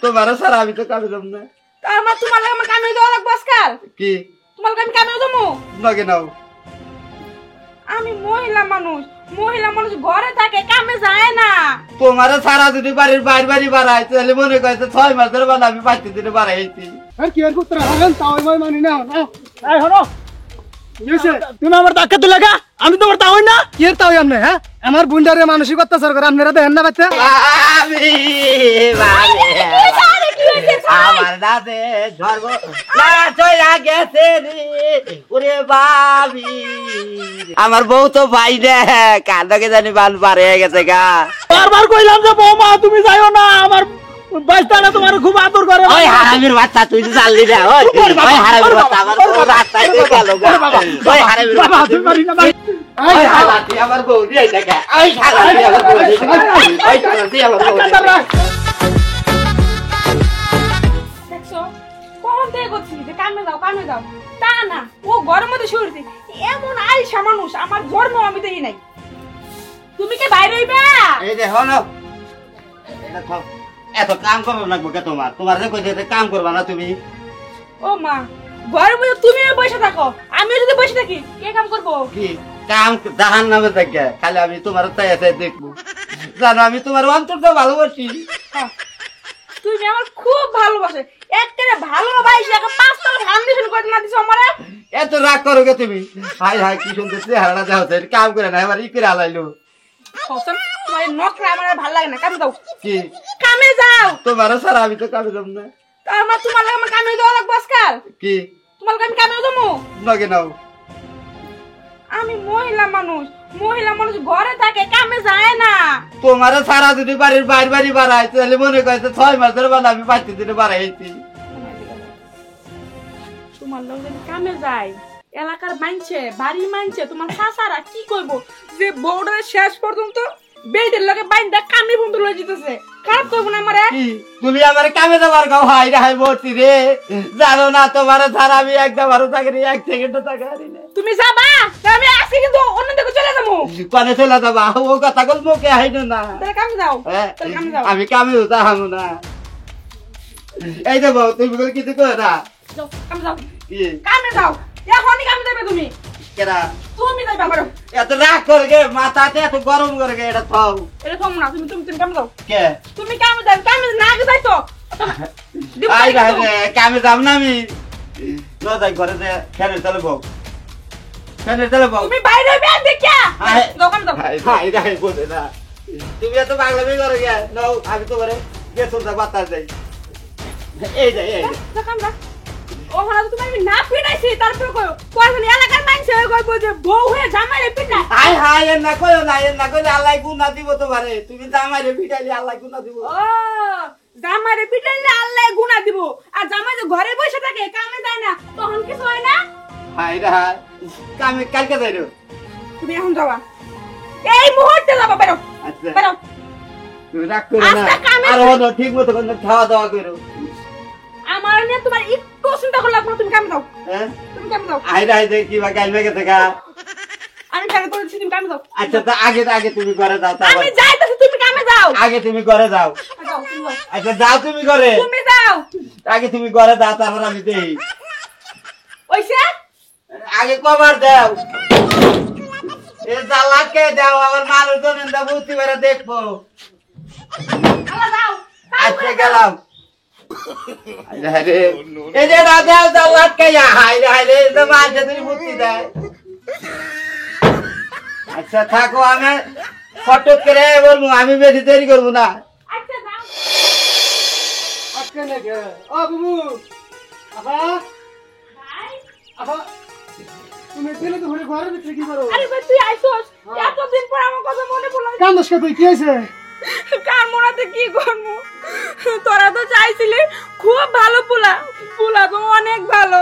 তোমার সারা আমি তো কামে যাব না। আমার তোমার লাগে আমার কামে দেওয়া লাগবে আজকাল। কি তোমার লাগে আমি কামে দেবো নগে নাও? আমি মহিলা মানুষ ঘরে থাকে, কামে যায় না। তোমার সারা যদি বাড়ির বাইরে বাড়ি বাড়াই তাহলে মনে করছে 6 মাসের বাদ আমি 5 দিনে বাড়াইছি। আর কি আর পুত্র হারান তাও মই মানি না। এই হলো তুমি আমার ধাক্কা দিলে গা, আমি তোমার তাও না কি আর তাও আমনে। হ্যাঁ আমার বুন্ডারে মানসিক অত্যাচার করে আপনারা দেখেন না বাচ্চা। আমার দাদে ধর্ম না চইলা গেছে রে ওরে বাবি। আমার বউ তো ভাই রে কাঁদকে জানি বাল পার হয়ে গেছে গা। বারবার কইলাম যে বৌমা তুমি যাইও না, আমার বাচ্চাটা তোমার খুব আদর করে। ওই হারামির বাচ্চা তুই তো জানলি না। ওই হারামির বাচ্চা আমার রাস্তায় গেল গা। ওই হারামির বাচ্চা তুই মারি না ভাই। ওই হালাতি আমার বউ দিয়ে দেখা। ওই হালাতি আমার বউ দিয়ে দেখা। ওই হালাতি আমার বউ দিয়ে দেখা। কামে যাও তা না, ও ঘরের মধ্যে শুয়েছে। এমন আইসা মানুষ আমার জন্ম আমি দেখি নাই। তুমি কি বাইরে হইবা? এই যে হলো এত কাম করবো না কে তোমার তোমার যে কইছে কাম করবা না তুমি? ও মা, ঘরের মধ্যে তুমি বসে থাকো, আমিও যদি বসে থাকি কে কাম করবো? কি কাম জাহান নামে থাকে? খালি আমি তোমার তাই দেখবো। জানো আমি তোমার অন্তরটা ভালোবাসি। তুমি আমার খুব ভালোবাসে, একেবারে ভালোবাসি। 5 তলা ফাউন্ডেশন করে না দিছো আমারে। এত রাগ করো কে তুমি? হাই হাই কি সুন্দর চেহারাটা দেওয়া কাম করে না এবার ই করে আলাইলো। হোসেন তোমার নকরা আমার ভালো লাগে না, কামে যাও। কি কামে যাও? তোমার সারা আমি তো কামে যাব না। আমার তোমার লাগে আমার কামে দেওয়া লাগবে আজকাল। কি তোমার লাগে আমি কামে দেবো নগে নাও? আমি মহিলা মানুষ ঘরে থাকে, কামে যায় না। তোমার সারা যদি বাড়ির বাইরে বাড়ি বাড়াই তাহলে মনে করছে 6 মাসের বাদ আমি 5 দিনে বাড়াইছি। তোমার লোক যদি কামে যায়, এলাকার মানছে, বাড়ি মানছে, তোমার চাচারা কি কইবো যে বউডার শেষ পর্যন্ত বেডের লগে বাইন্দা কামে বন্ধ লয়ে যেতেছে? খারাপ কইবো না আমারে? কি তুমি আমার কামে যাবার গাও হাই রে হাই ভর্তি রে। জানো না তোমার ছাড়া আমি একবারও চাকরি 1 সেকেন্ডও চাকরি না। তুমি যাবা? আমি আসি কিন্তু অন্য দিকে চলে যাবো। কোনে চলে যাবা? ও কথা কল মুখে আইনো না। তাহলে কামে যাও, তাহলে কামে যাও। আমি কামে যাবো না। এই দেব তুমি বল কিছু কর না। যাও কামে যাও। কি কামে যাও, এখনই কামে যাবে তুমি। কেরা তুমি যাইবা করো। এত রাগ করে গে মাথাতে এত গরম করে গে এটা থাও। এটা থাম না, তুমি কামে যাও। কে তুমি কামে যাও, কামে না যাই তো। আই রে কামে যাব না আমি। না যাই ঘরে যে খেলে চলে বউ। খেলে চলে বউ। তুমি বাইরে হইবে দেখিয়া। যাও কামে যাও। হাই রে বলে না। তুমি এত পাগলামি করে গে। নাও আমি তো করে গেছো যা বাতাস যাই। এই যে যাও কামে যাও। ওখানে তো তুমি না পিটাইছি, তারপর কইবনি এলাকার মাইনছে কইবো যে বউ হয়ে জামাইরে পিটাই। হাই হাই এর না কইও না, এর না কইলে আল্লাহ গুনাহ দিব তোমারে। তুমি জামাইরে পিটাইলে আল্লাহ গুনাহ দিব। ও জামাইরে পিটাইলে আল্লাহ গুনাহ দিব, আর জামাই যে ঘরে বসে থাকে কামে যায় না তখন কিছু হয় না? হাই রে হাই কামে কালকে যাই রে। তুমি এখন যাবা, এই মুহূর্তে যাবা। বেরো আচ্ছা বেরো। তুমি রাগ করো না, আর হলো ঠিক মতো করে খাওয়া দাওয়া করো। আমার নিয়ে তোমার একটু চিন্তা করলে লাগবে না, তুমি কামে যাও। হ্যাঁ তুমি কামে যাও। আই রে যে কি বা গাইবে গেছে গা। আমি ফেলে করেছি, তুমি কামে যাও। আচ্ছা তো আগে তুমি ঘরে যাও। আমি যাইতাছি, তুমি কামে যাও। আগে তুমি ঘরে যাও। যাও তুমি যাও। আচ্ছা যাও তুমি ঘরে। তুমি যাও। আগে তুমি ঘরে যাও তারপর আমি দেই। ওইছে আগে কবার দাও। এ জালাকে দাও আমার মানুষজন এন্ড বুঝতে পারে দেখবো। আলা যাও। আচ্ছা গেলাম। আরে এই যে দাও জালাকে হাই রে তো মাঝে তুমি বুঝতে দেয়। আচ্ছা থাকো আমি ফটো করে বলবো, আমি বেশি দেরি করবো না। আচ্ছা যাও। আজকে নাকি ও বাবু আহা ভাই আহা তুমি দিলে তো ঘরের ভিতরে কি করো? আরে ভাই তুই আইছস, এতদিন পর আমার কথা মনে পড়লো। কান্দস কে তুই? কি হইছে? কার মরাতে কি করবো? তোরা তো চাইছিলি খুব ভালো পোলা তো অনেক ভালো,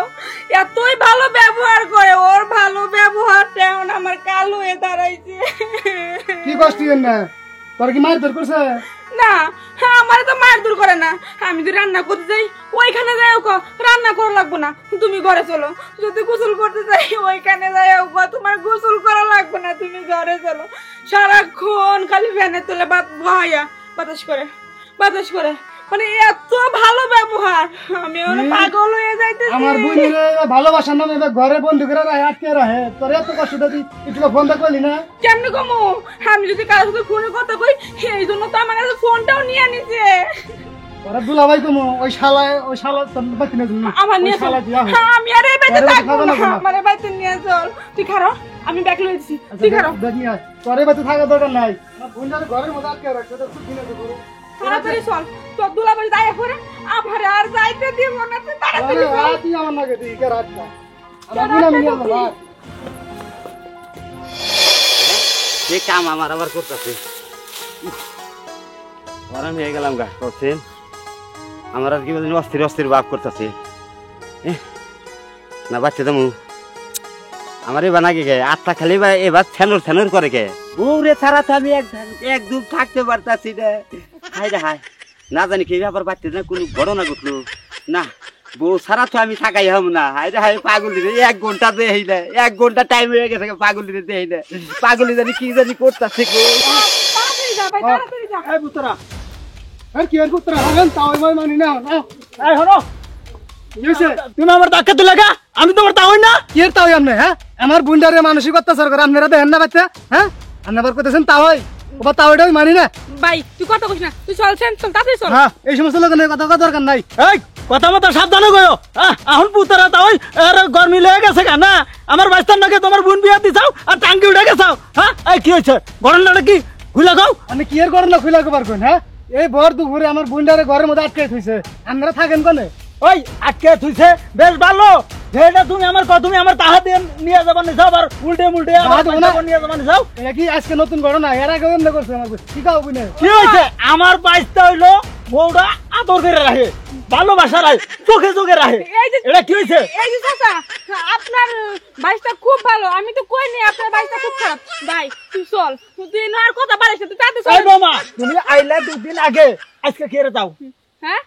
এতই ভালো ব্যবহার করে, ওর ভালো ব্যবহারটা এখন আমার কালো হয়ে দাঁড়াইছে। কি কষ্ট না তোর কি মারধর করছে? না আমার তো মারধর করে না, আমি যদি রান্না করতে যাই ওইখানে যাই রান্না করা লাগবো না, তুমি ঘরে চলো। যদি গোসল করতে যাই ওইখানে যাই তোমার গোসল করা লাগবে না, তুমি ঘরে চলো। সারাক্ষণ খালি ফ্যানের তলে বাতাস করে মানে এত ভালো ব্যবহার আমি ওরা পাগল হয়ে যাইতেছি। আমার বোনের ভালোবাসার নামে এবার ঘরে বন্ধু করে রাখে, আটকে রাখে। তোর এত কষ্ট দিই, একটু ফোন দা করলি না? কেমনে কমো? আমি যদি কারোর সাথে ফোনে কথা কই এই জন্য তো আমার কাছে ফোনটাও নিয়ে নিছে। ওরা দুলাভাই তুমি ওই শালা তোর বাকি না তুমি আমার নিয়ে চল। আমি আর এই বাইতে থাকবো না, আমার এই বাইতে নিয়ে চল। তুই খারো, আমি ব্যাগ লয়ে দিছি, তুই খারো। দেখ নিয়ে আয়, তোর এই বাড়িতে থাকার দরকার নাই। আমার বোনটার ঘরের মধ্যে আটকে রাখছে, তো খুব কিনে দেবো। তাড়াতাড়ি চল, তোর দুলাভাই দায়া করে আমার আর যাইতে দিব না। তুই তাড়াতাড়ি চল। তুই আমার নাকি তুই কে রাখছা আমার বোন আমি নিয়ে যাবো। যে কাম আমার আবার করতেছে গরম হয়ে গেলাম গা করছেন আমার আর কি বলেন অস্থির অস্থির ভাব করতেছে না বাচ্চা দামু আমার এবার নাকি গে আটটা খালি বা এবার থ্যানোর থ্যানোর করে গে বউরে ছাড়া তো আমি একদম থাকতে পারতাছি না। হাই রে হাই, না জানি কি ব্যাপার বাচ্চা না কোনো ঘটনা ঘটলো না, বউ ছাড়া তো আমি থাকাই হব না। হাই রে হাই, পাগলি রে 1 ঘন্টা দেই না, 1 ঘন্টা টাইম হয়ে গেছে পাগলি রে দেই না, পাগলি জানি কি জানি করতেছে গো। তাড়াতাড়ি যা ভাই, তাড়াতাড়ি যা। এই পুত্রা আর কি আর পুত্রা হবেন তাও মই মানি না। এই হলো ইউসে তুমি আমার ধাক্কা দিলে গা, আমি তোমার তাওই না। কি এর তাওই আমনে? হ্যাঁ আমার বুন্ডারে মানসিক অত্যাচার করে আপনারা দেখেন না বাচ্চা? হ্যাঁ আপনারা করতেছেন তাওই, ওবা তাওইটাই মানি না। ভাই তুই কথা কইস না, তুই চল সেন চল, তাড়াতাড়ি চল। হ্যাঁ এই সমস্ত লোকের কথা কথা দরকার নাই। এই কথা মতো সাবধানে গয়ো। এখন পুত্রা তাওই আর গরমি লেগে গেছে কেন? না আমার বাচ্চার নাকি তোমার বোন বিয়া দিছাও আর টাঙ্কি উঠে গেছাও। হ্যাঁ এই কি হয়েছে? ঘটনাটা কি খুলে গাও। আমি কি এর ঘটনা খুলে গোবার কোন? হ্যাঁ এই ভর দুপুরে আমার বুন্ডারে ঘরের মধ্যে আটকে থইছে, আপনারা থাকেন কোনে? ওই আটকে থইছে বেশ ভালো, যেটা তুমি আমার তুমি আমার তাহা দিয়ে নিয়ে যাবার নিছাও আর উল্টে মুল্টে আমার নিয়ে যাবার নিছাও। এটা কি আজকে নতুন ঘটনা? এর আগে এমন করছে আমার কি কাও বুনে? কি হইছে? আমার বাইসটা হইলো বউটা আদর করে রাখে, ভালোবাসা রাখে, চোখে চোখে রাখে। এটা কি হইছে? এই যে চাচা, আপনার বাইসটা খুব ভালো, আমি তো কই নি আপনার বাইসটা খুব খারাপ। ভাই তুই চল, তুই না আর কথা পারিস না, তুই তাড়াতাড়ি চল। এই মামা তুমি আইলা 2 দিন আগে, আজকে কি এর যাও? হ্যাঁ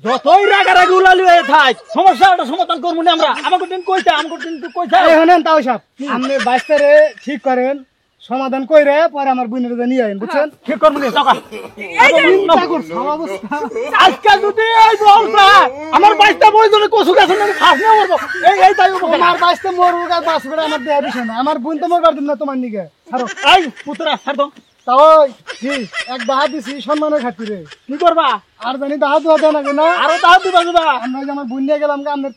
যতই রাগারাগি উলালি হয়ে থাক সমস্যাটা সমাধান করবো না আমরা। আমাকে দিন কইতা, আমাকে দিন তুই কইতা। এই হনেন তাও সব আপনি বাইস্তারে ঠিক করেন, সমাধান কইরে পরে আমার বোনের নিয়ে আইন, বুঝছেন? ঠিক করবো না টাকা। এই যে আজকে যদি এই বলতা আমার বাইস্তা বইজনে কসু গেছে না ফাস না মরবো। এই তাই আমার বাইস্তা মরবো আর বাঁচবে না, আমার দেয়া বিষয় না। আমার বোন তো মরবার দিন না তোমার নিকে। ছাড়ো এই পুত্রা ছাড় দাও। তাই কি এক বাহা দিছি সম্মানের খাতিরে, কি করবা? আর জানি দাহা দুয়া দেয় নাকি না? আরো দাহা দিবা যাবা। আমরা যে আমার বোন নিয়ে গেলাম আপনার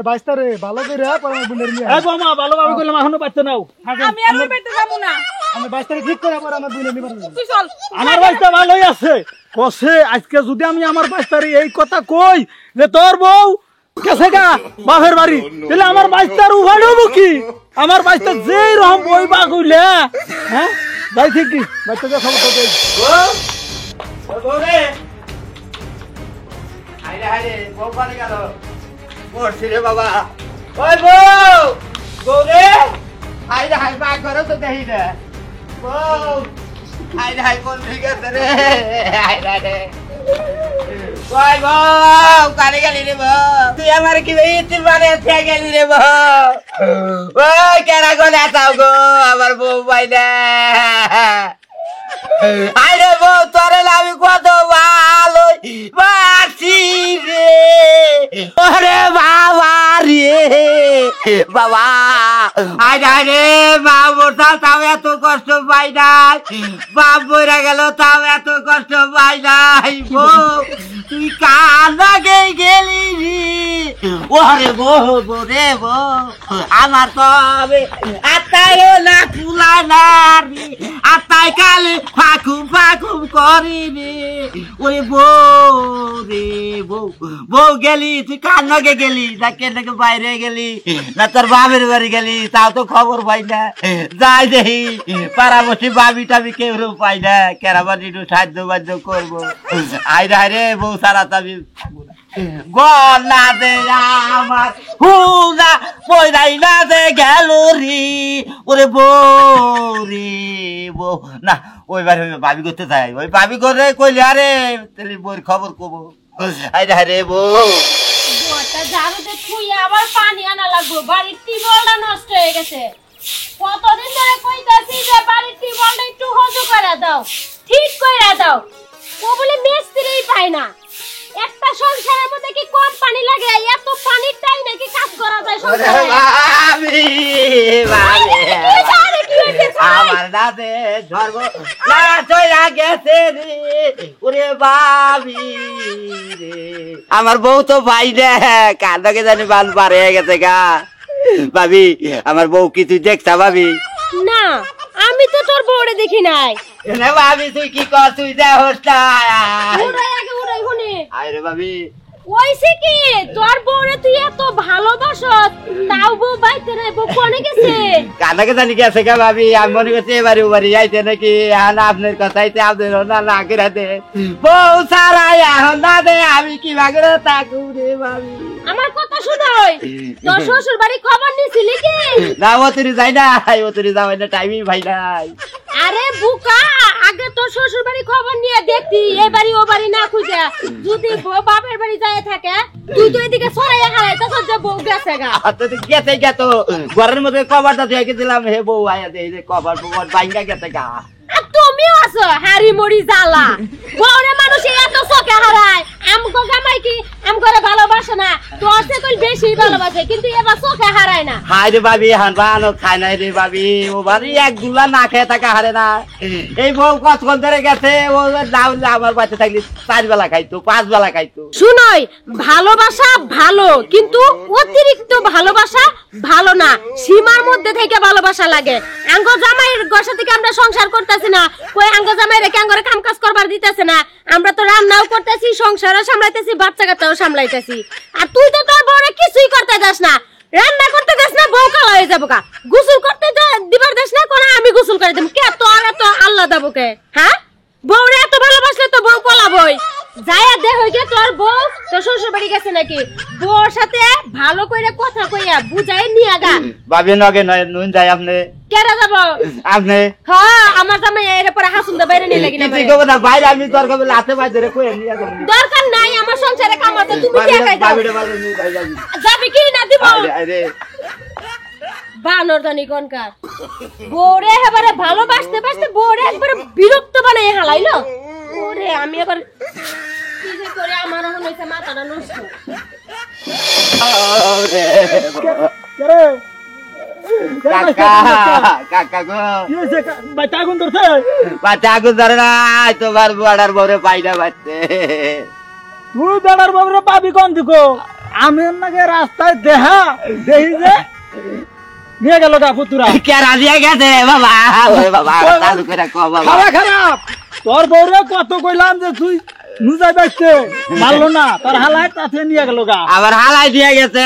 বাইস্তারে ভালো করে পরে আমার বোনের নিয়ে। এই বাবা ভালোভাবে করলাম, এখনো বাচ্চা নাও। আমি আর ওই বাইতে যাব না, আমি বাইস্তারে ঠিক করে পরে আমার বোনের নিয়ে। তুই চল। আমার বাইস্তা ভালোই আছে কসে। আজকে যদি আমি আমার বাইস্তারে এই কথা কই যে তোর বউ গেছে গা বাপের বাড়ি, তাহলে আমার বাইস্তার উভাই হবো কি? আমার বাইস্তা যেই রকম বই বা কইলে হ্যাঁ যাই ঠিক কি বাচ্চাকে খবর তো দেই। বউ রে হাইরে হাইরে বউ পারে গেল মরছি রে বাবা। ওই বউ, বউ রে হাইরে হাই বাঘ ঘরে তো দেখি না বউ। হাইরে হাই কোন দিকে গেছে রে? হাইরে রে ওই বউ কারে গেলি রে বউ? তুই আমার কি ইতি মানে গেলি রে বউ? ওই কেনা গলে আসাও গো আমার বউ বাইনা। আরে বউ তোরে আমি কত ভালো বাসি রে, ওরে বাবা রে বাবা। আরে বাপ মোটা তাও এত কষ্ট পাই নাই, বাপ বইরা গেল তাও এত কষ্ট পাই নাই। বউ তুই কার লাগে গেলি রে? ওরে বউ রে বউ আমার তবে আত্মায়ও না কুলা না রে, আত্মায় কালে ফাঁকুম ফাঁকুম করিনি। ওরে বউ রে বউ, বউ গেলি তুই কার নাগে গেলি? না কেনাকে বাইরে গেলি না তোর বাপের বাড়ি গেলি? তাও তো খবর পাই না। যাই দেখি পাড়াবসি বাবি টাবি কেউ পাই না, কেরাবানি একটু সাহায্য বাধ্য করবো। আইরে আইরে বউ সারা তাবি গলা দে আমার হুদা পয়রাই না দে গেল রে। ওরে বউ রে বউ না ওই বাড়ি ভাবি করতে চাই, ওই ভাবি করে কইলে আরে তাহলে বউর খবর কবো। আইরে আরে বউ ঝাড়ুতে থুইয়া আবার পানি আনা লাগবে, বাড়ির টিউবওয়েলটা নষ্ট হয়ে গেছে। কতদিন ধরে কইতাছি যে বাড়ির টিউবওয়েলটা একটু হজু করে দাও, ঠিক করে দাও। ও বলে মিস্ত্রিই পায় না। একটা সংসারের মধ্যে কি কম পানি লাগে? এত পানির টাই নাকি কাজ করা যায় ওরে সংসারে? ভাবি ভাবি কি হয়েছে ভাই? আমার দাদে ধর্ম না চইলা গেছে রে ওরে ভাবি রে আমার বউ তো ভাই রে কাঁদাকে জানি বাল পার হয়ে গেছে গা ভাবি আমার বউ কি তুই দেখছা ভাবি না, আমি তো তোর বউরে দেখি নাই। এনে ভাবি তুই কি কর তুই দেখোস না উড়াই আগে উড়াই শুনে। আরে ভাবি ওইসে কি তোর বউরে তুই এত ভালোবাসত, তাও বউ বাইতে নাই, বউ কোনে গেছে? কাঁদাকে জানি গেছে গা ভাবি আমি মনে করছি এবারে ওবারে যাইতে নাকি এখন আপনার কথাইতে আপনার না করে দে বউ সারা এখন না দে আমি কি ভাগরে থাকু রে ভাবি আমার কথা শুনোই, তোর শ্বশুর বাড়ি খবর নিছিলি কি? না ও তুই যাই না ও তুই যাওয়াই না টাইমই ভাই নাই আরে বুকা, আগে তোর শ্বশুর বাড়ি খবর নিয়ে দেখতি এ বাড়ি ও বাড়ি না খুঁজে। যদি বউ বাপের বাড়ি যায় থাকে, তুই তো এদিকে সরাইয়া হারাই তো যে বউ গেছে গা। গেছে গেতো ঘরের মধ্যে কভারটা দিয়ে গেছিলাম হে বউ আয়া দে কভার ফভার বাইঙ্গা গেছে গা আর তুমিও আছো হারি মরি জ্বালা। বউরে মানুষ এত চোখে হারায়, আমগো জামাই কি আমগরে ভালোবাসে না? তোর থেকে কই বেশি ভালোবাসে, কিন্তু এবার চোখে হারায় না। হাই রে ভাবি হান বানো খাই নাই রে ভাবি ও বাড়ি এক গুলা না খেয়ে থাকা হারে না এই বউ কতক্ষণ ধরে গেছে ও নাও আমার বাচ্চা থাকলে 4 বেলা খাইতো 5 বেলা খাইতো শুনোই, ভালোবাসা ভালো, কিন্তু অতিরিক্ত ভালোবাসা ভালো না। সীমার মধ্যে থেকে ভালোবাসা লাগে। আঙ্গ জামাইয়ের গসা থেকে আমরা সংসার করতেছি না, কই আঙ্গ জামাই রেখে আঙ্গরে কাম কাজ করবার দিতেছে না। আমরা তো রান্নাও করতেছি, সংসারও সামলাইতেছি, বাচ্চা কাচ্চাও সামলাইতেছি। আর তুই তো তোর বউরে কিছুই করতে দাস না, রান্না করতে দাস না, বউ কালা হয়ে যাবো কা। গোসল করতে দিবার দাস না, কোন আমি গোসল করে দেব কে? তোর এত আল্লাহ দেবো কে? হ্যাঁ, বউরে এত ভালোবাসলে তো বউ পলাবই। যাইয়া দেখ হইকে তোর বউ তোর শ্বশুর বাড়ি গেছে নাকি, বউর সাথে ভালো করে কথা কইয়া বুঝাই নিয়ে গা। ভাবি নগে নুন যাই আপনি কেরা যাবো? আপনি হ্যাঁ, আমার জামাই এর পরে হাসুন দা বাইরে নিয়ে লাগি না। ঠিক হবে না বাইরে আমি দরকার বলে হাতে বাইরে ধরে কই নিয়ে যাবো দরকার নাই, আমার সংসারে কামাতে তুমি কি একাই যাও? ভাবিরে বাইরে নিয়ে যাই যাবি কি না দিব? আরে বানর দানি কোনকার বউরে এবারে ভালোবাসতে বাসতে বউরে একবারে বিরক্ত বানাই হালাইলো। ওরে আমি এবার কি যে করে, আমার এখন হইছে মাথাটা নষ্ট। কেরে কাকা কাকা গো কি হয়েছে বাচ্চা আগুন ধরছে? বাচ্চা আগুন ধরে না তোমার বড়ার বড়ে পাইনা বাচ্চে তুই বেড়ার বাবুরে পাবি কোন দিকো? আমি নাকি রাস্তায় দেহা দেখি যে নিয়ে গেল গা পুতুরা। কেরা দিয়ে গেছে বাবা ওরে বাবা চালু করে কো বাবা খারাপ খারাপ তোর বউরে কত কইলাম যে তুই নুজাই বাইতে মারলো না, তোর হালাই তাতে নিয়ে গেল গা। আবার হালাই দিয়ে গেছে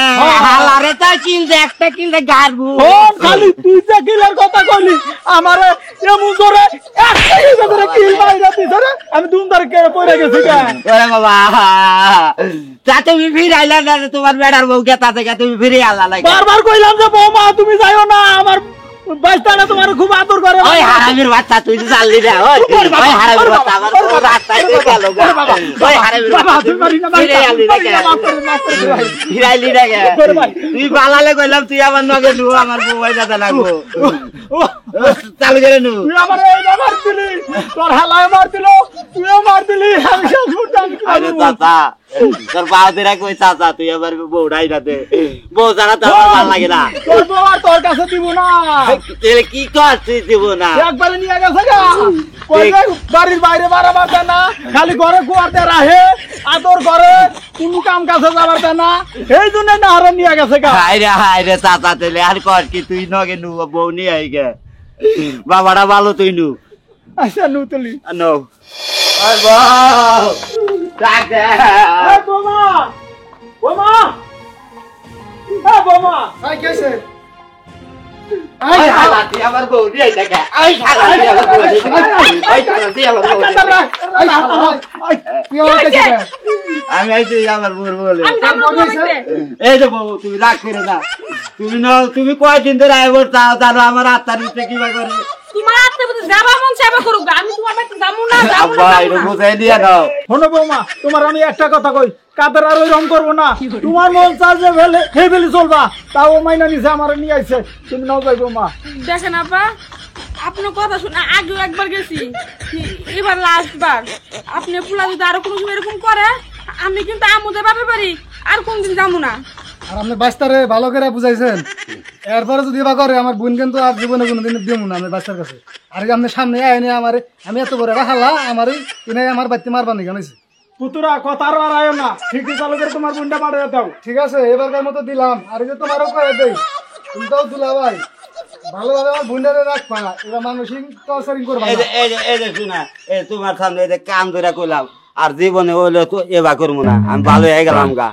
হালারে তো কিল দে একটা কিল দে গারবু ও খালি তুই যে কিলের কথা কইলি আমারে এমন করে একটা কিল করে কিল মাইরা দিছ রে, আমি দুম ধরে কেড়ে পড়ে গেছি গা। ওরে বাবা তা তুমি ফিরে আইলা না তোমার বেড়ার বউকে তাতে তুমি ফিরে আলা লাগে বারবার কইলাম যে বৌমা তুমি যাইও না, আমার বাইস্তানা তোমার খুব আদর করে। ওই হারামির বাচ্চা তুই তো জানলি না ওই হারামির বাচ্চা আমার তো রাস্তায় দিয়ে গেল গা ওই হারামির বাচ্চা ফিরে আইলি না কে ফিরে আইলি না কে তুই বালালে কইলাম তুই আমার নগে নু আমার বউ হইতা লাগবো চালু করে নু তুই আমার এই মার দিলি, তোর হালায় মার দিল, তুইও মার দিলি, আমি শেষ করতে আমি কি আরে করবো? চাচা তোর বাউদিরা কই চাচা তুই আমার বউড়াই না দে বউ জানা তো আমার ভালো লাগে না তোর বউ আর তোর কাছে দিব না, তাহলে কি কর তুই দিব না একবারে নিয়ে গেছে গা। কই রে, বাড়ির বাইরে বাড়াবার দেয় না, খালি ঘরে কুয়ারতে রাহে, আদর করে, কোনো কাম কাছে যাবার দেয় না, এই জন্য না হারে নিয়ে গেছে গা। হাই রে চাচা তাহলে আর কর কি তুই নগে নু বউ নিয়ে আই গে বাবাটা ভালো তুই নু আচ্ছা নুতলি নো আর বউ ডাক দে এই বোমা, বোমা, এই বোমা, আই গেছে ওই হালা তুই আমার বউ দিয়ে দেখে ওই হালা তুই আমার বউ দিয়ে ওই হালা তুই আমার বউ কি হইছে? আমি আইছি আমার বউ বলে আমি যাবো না বাড়িতে। এই যে বউ তুমি রাগ করে না তুমি কয়দিন ধরে আইবর চাও জানো আমার আত্মার ভিতরে কিবা করে তোমার আত্মে বুঝে যাবা মন চাইবা করুক, আমি তোমার বাড়িতে যাবো না আব্বা এটা বুঝাই দিয়ে দাও শোনো বৌমা, তোমার আমি একটা কথা কই, কাদের আর ওই রকম করবো না, তোমার মন চায় যে ফেলে হে ফেলে চলবা, তাও মাইনা নিছে আমার নিয়ে আইছে, তুমি নাও যাই বৌমা। দেখেন আপা, আপনার কথা শুনে আগেও একবার গেছি, এবার লাস্ট বার। আপনি পোলা যদি আরো কোনো সময় এরকম করে আমি কিন্তু আমুদের বাপের বাড়ি আর কোনদিন যাবো না। আর আপনি বাচ্চারে ভালো করে বুঝাইছেন, এরপরে যদি বা করে আমার বোন কিন্তু আর জীবনে কোনোদিন দিব না আমি বাচ্চার কাছে। আর কি আপনি সামনে আইনে আমার আমি এত বড় রাখালা আমারই কিনে আমার বাড়িতে মারবানি জানাইছে। পুতুরা কথা আর আয়ো না, ঠিকই চালু করে তোমার বোনটা পাঠিয়ে দাও। ঠিক আছে এবারকার মতো দিলাম, আর এই যে তোমারও কয়ে দেই তুমিও দুলা ভাই ভালোভাবে আমার বোনটারে রাখবা, এবার মানসিক টর্চারিং করবা না। এই যে শোনা, তোমার সামনে কান ধরে কইলাম আর জীবনে হইলে তো এবার করবো না, আমি ভালো হয়ে গেলাম গা।